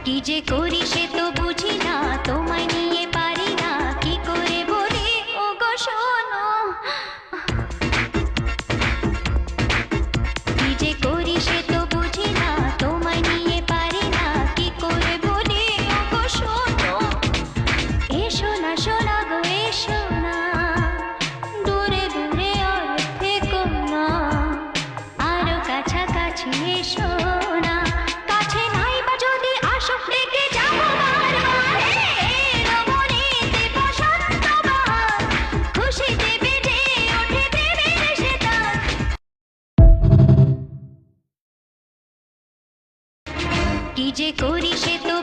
কি যে করি সে তো বুঝি না, তোমায় নিয়ে পারি না, কি করে বলি ও গো শোনো। কি যে করি সে তো বুঝি না, তোমায় নিয়ে পারি না, কি করে বলি ও গো শোনো। এসো না শোনা গো এসো না, দূরে দূরে আর থেকো না, আরো কাছাকাছি এসো না। কাছে নাই বা যদি আসো ডেকে যাবো বারবার, এলো মনেতে বসন্ত বাহার, খুশিতে বেজে ওঠে প্রেমের সেতার। কি যে করি সে তো